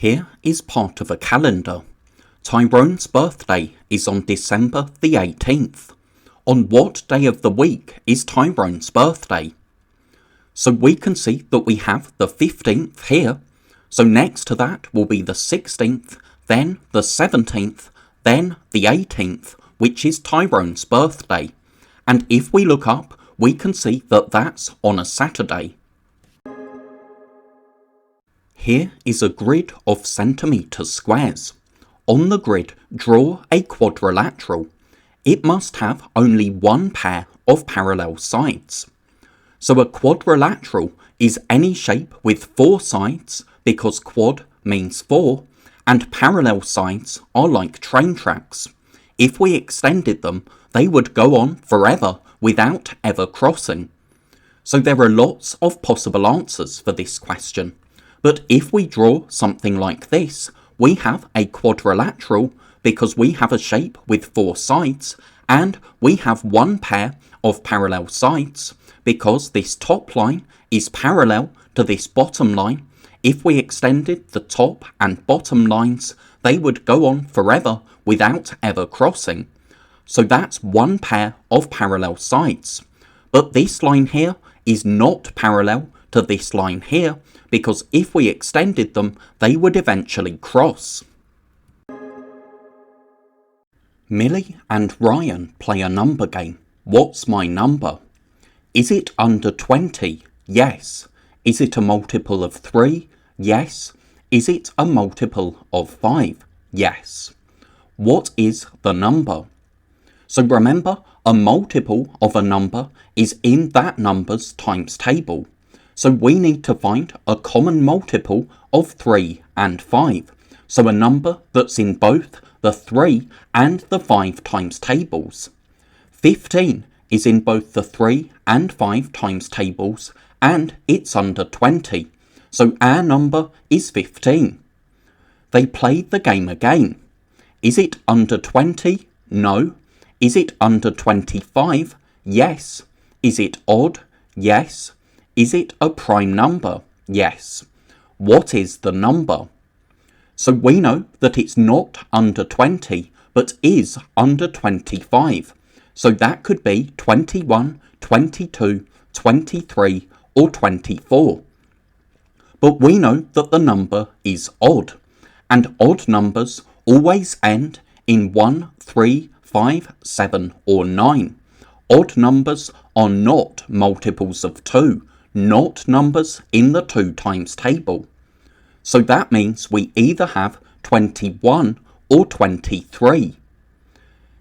Here is part of a calendar. Tyrone's birthday is on December the 18th. On what day of the week is Tyrone's birthday? So we can see that we have the 15th here. So next to that will be the 16th, then the 17th, then the 18th, which is Tyrone's birthday. And if we look up, we can see that that's on a Saturday. Here is a grid of centimetre squares. On the grid, draw a quadrilateral. It must have only one pair of parallel sides. So a quadrilateral is any shape with four sides, because quad means four, and parallel sides are like train tracks. If we extended them, they would go on forever without ever crossing. So there are lots of possible answers for this question. But if we draw something like this, we have a quadrilateral because we have a shape with four sides, and we have one pair of parallel sides because this top line is parallel to this bottom line. If we extended the top and bottom lines, they would go on forever without ever crossing. So that's one pair of parallel sides. But this line here is not parallel to this line here, because if we extended them, they would eventually cross. Millie and Ryan play a number game. What's my number? Is it under 20? Yes. Is it a multiple of 3? Yes. Is it a multiple of 5? Yes. What is the number? So remember, a multiple of a number is in that number's times table. So we need to find a common multiple of 3 and 5. So a number that's in both the 3 and the 5 times tables. 15 is in both the 3 and 5 times tables, and it's under 20. So our number is 15. They played the game again. Is it under 20? No. Is it under 25? Yes. Is it odd? Yes. Is it a prime number? Yes. What is the number? So we know that it's not under 20, but is under 25. So that could be 21, 22, 23, or 24. But we know that the number is odd, and odd numbers always end in 1, 3, 5, 7, or 9. Odd numbers are not multiples of 2, not numbers in the 2 times table. So that means we either have 21 or 23.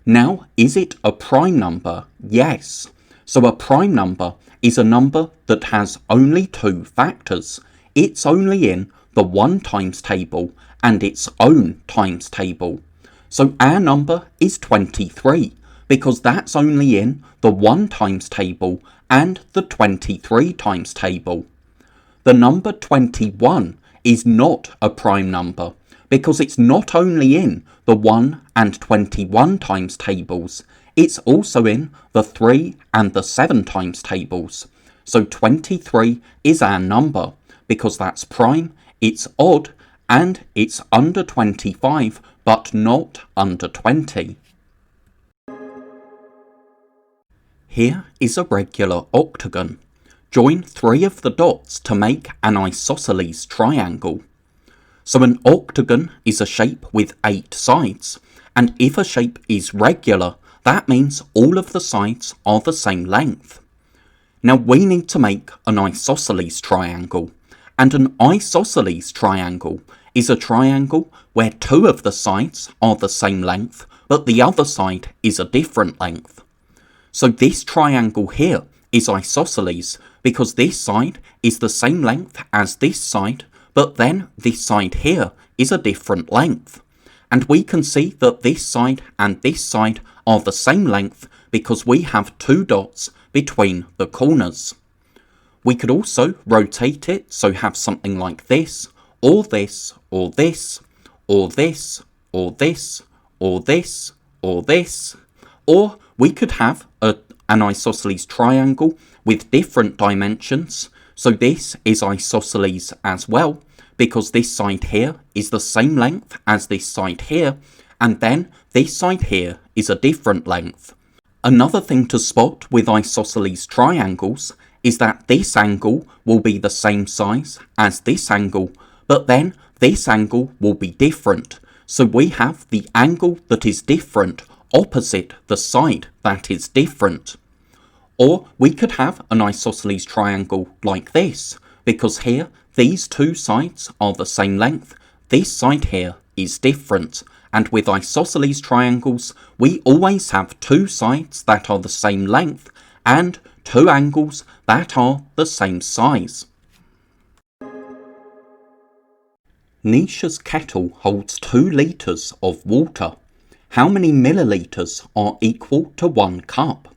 Now, is it a prime number? Yes. So a prime number is a number that has only 2 factors. It's only in the 1 times table and its own times table. So our number is 23 because that's only in the 1 times table and the 23 times table. The number 21 is not a prime number because it's not only in the 1 and 21 times tables, it's also in the 3 and the 7 times tables. So 23 is our number because that's prime, it's odd, and it's under 25 but not under 20. Here is a regular octagon. Join 3 of the dots to make an isosceles triangle. So an octagon is a shape with 8 sides, and if a shape is regular, that means all of the sides are the same length. Now we need to make an isosceles triangle, and an isosceles triangle is a triangle where 2 of the sides are the same length, but the other side is a different length. So this triangle here is isosceles because this side is the same length as this side, but then this side here is a different length. And we can see that this side and this side are the same length because we have 2 dots between the corners. We could also rotate it, so have something like this, or this, or this, or this, or this, or this, or this, or we could have an isosceles triangle with different dimensions. So this is isosceles as well, because this side here is the same length as this side here, and then this side here is a different length. Another thing to spot with isosceles triangles is that this angle will be the same size as this angle, but then this angle will be different. So we have the angle that is different opposite the side that is different. Or we could have an isosceles triangle like this, because here these two sides are the same length, this side here is different, and with isosceles triangles we always have two sides that are the same length and two angles that are the same size. Nisha's kettle holds 2 litres of water. How many millilitres are equal to 1 cup?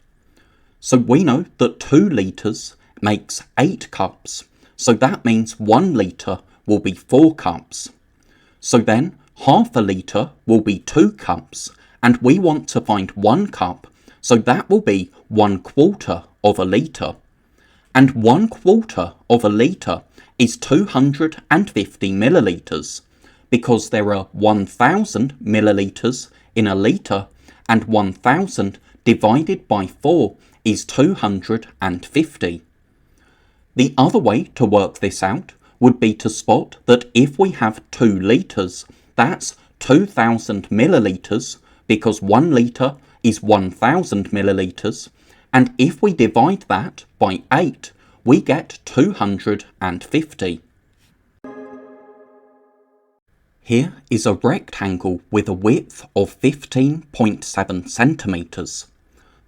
So we know that 2 litres makes 8 cups. So that means 1 litre will be 4 cups. So then half a litre will be 2 cups, and we want to find 1 cup, so that will be 1/4 of a litre. And 1/4 of a litre is 250 millilitres, because there are 1000 millilitres in a litre, and 1000 divided by 4 is 250. The other way to work this out would be to spot that if we have 2 litres, that's 2000 millilitres, because 1 litre is 1000 millilitres, and if we divide that by 8, we get 250. Here is a rectangle with a width of 15.7 centimetres.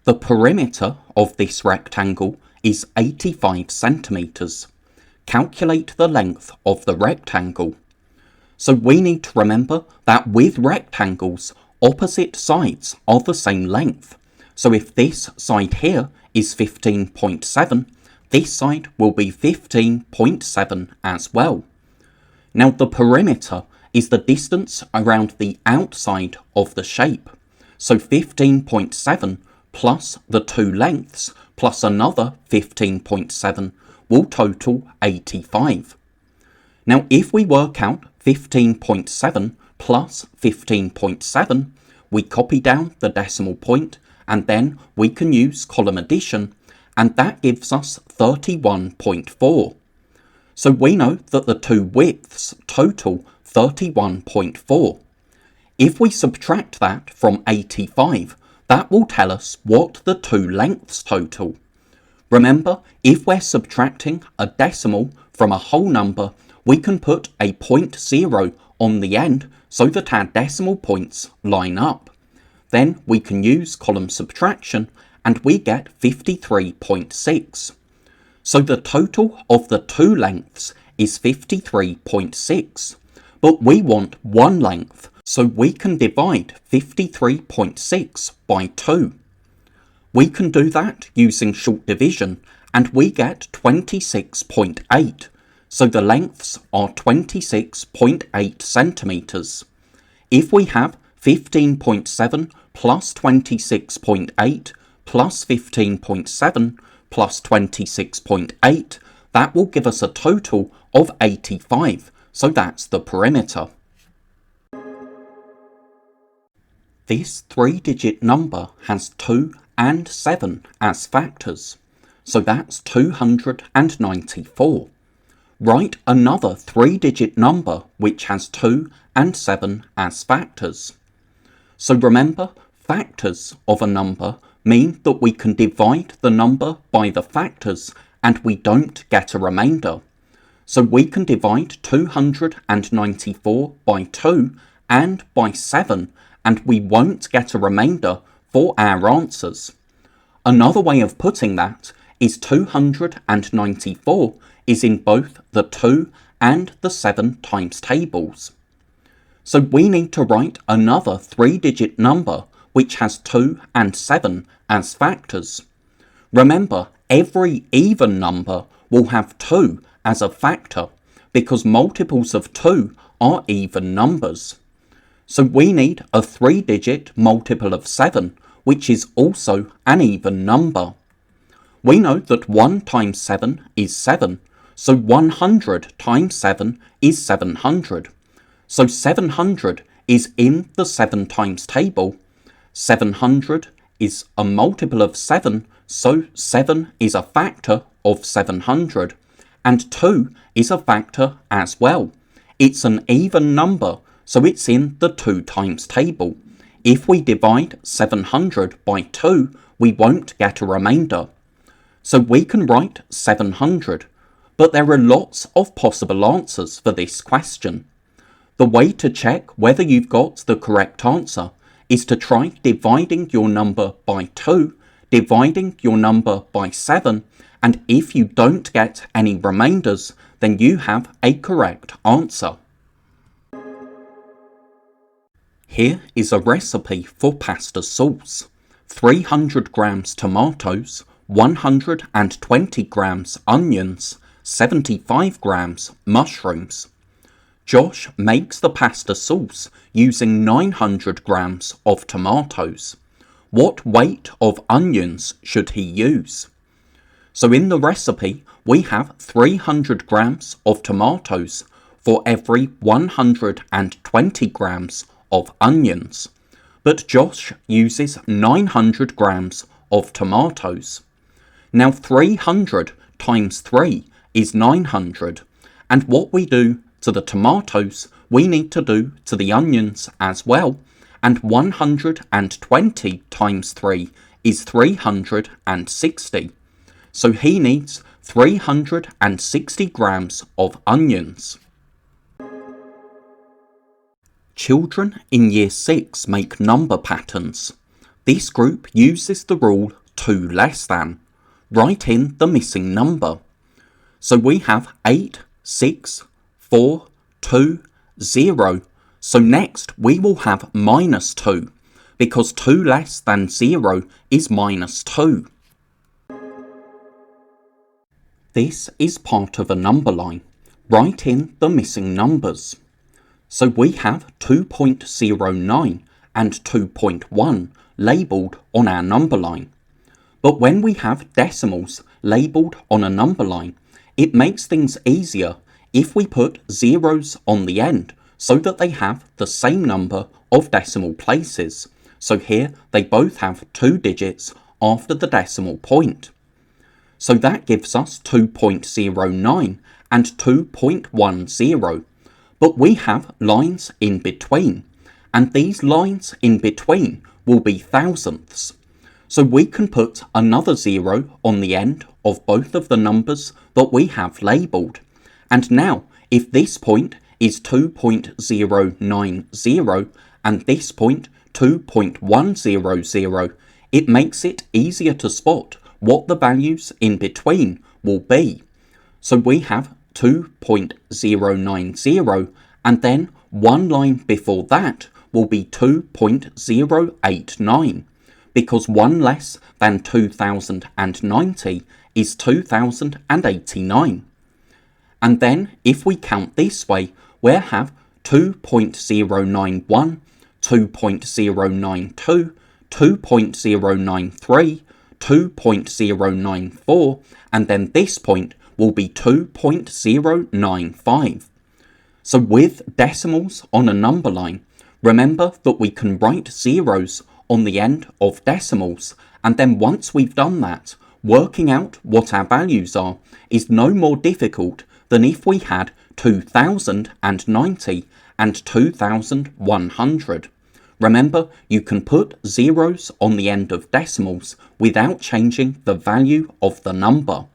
The perimeter of this rectangle is 85 centimetres. Calculate the length of the rectangle. So we need to remember that with rectangles, opposite sides are the same length. So if this side here is 15.7, this side will be 15.7 as well. Now the perimeter is the distance around the outside of the shape. So 15.7 plus the 2 lengths plus another 15.7 will total 85. Now if we work out 15.7 plus 15.7, we copy down the decimal point and then we can use column addition, and that gives us 31.4. So we know that the two widths total 31.4. If we subtract that from 85, that will tell us what the two lengths total. Remember, if we're subtracting a decimal from a whole number, we can put a 0.0 on the end so that our decimal points line up. Then we can use column subtraction and we get 53.6. So the total of the two lengths is 53.6. But we want one length, so we can divide 53.6 by 2. We can do that using short division, and we get 26.8. So the lengths are 26.8 centimetres. If we have 15.7 plus 26.8 plus 15.7 plus 26.8, that will give us a total of 85. So that's the perimeter. This 3-digit number has 2 and 7 as factors. So that's 294. Write another 3-digit number which has 2 and 7 as factors. So remember, factors of a number mean that we can divide the number by the factors and we don't get a remainder. So we can divide 294 by 2 and by 7, and we won't get a remainder for our answers. Another way of putting that is 294 is in both the 2 and the 7 times tables. So we need to write another 3-digit number which has 2 and 7 as factors. Remember, every even number will have 2 as a factor, because multiples of 2 are even numbers. So we need a 3-digit multiple of 7, which is also an even number. We know that 1 times 7 is 7, So 100 times 7 is 700. So 700 is in the 7 times table. 700 is a multiple of 7, so 7 is a factor of 700. And 2 is a factor as well. It's an even number, so it's in the 2 times table. If we divide 700 by 2, we won't get a remainder. So we can write 700, but there are lots of possible answers for this question. The way to check whether you've got the correct answer is to try dividing your number by 2, dividing your number by 7, and if you don't get any remainders, then you have a correct answer. Here is a recipe for pasta sauce. 300 grams tomatoes, 120 grams onions, 75 grams mushrooms. Josh makes the pasta sauce using 900 grams of tomatoes. What weight of onions should he use? So in the recipe, we have 300 grams of tomatoes for every 120 grams of onions. But Josh uses 900 grams of tomatoes. Now 300 times 3 is 900, and what we do to the tomatoes, we need to do to the onions as well, and 120 times 3 is 360. So he needs 360 grams of onions. Children in Year 6 make number patterns. This group uses the rule 2 less than. Write in the missing number. So we have 8, 6, 4, 2, 0. So next we will have minus 2, because 2 less than 0 is minus 2. This is part of a number line. Write in the missing numbers. So we have 2.09 and 2.1 labelled on our number line. But when we have decimals labelled on a number line, it makes things easier if we put zeros on the end so that they have the same number of decimal places. So here they both have 2 digits after the decimal point. So that gives us 2.09 and 2.10. But we have lines in between, and these lines in between will be thousandths. So we can put another 0 on the end of both of the numbers that we have labelled. And now, if this point is 2.090 and this point 2.100, it makes it easier to spot what the values in between will be. So we have 2.090, and then one line before that will be 2.089, because 1 less than 2090 is 2089. And then if we count this way, we'll have 2.091, 2.092, 2.093, 2.094, and then this point will be 2.095. So with decimals on a number line, remember that we can write zeros on the end of decimals, and then once we've done that, working out what our values are is no more difficult than if we had 2090 and 2100. Remember, you can put zeros on the end of decimals without changing the value of the number.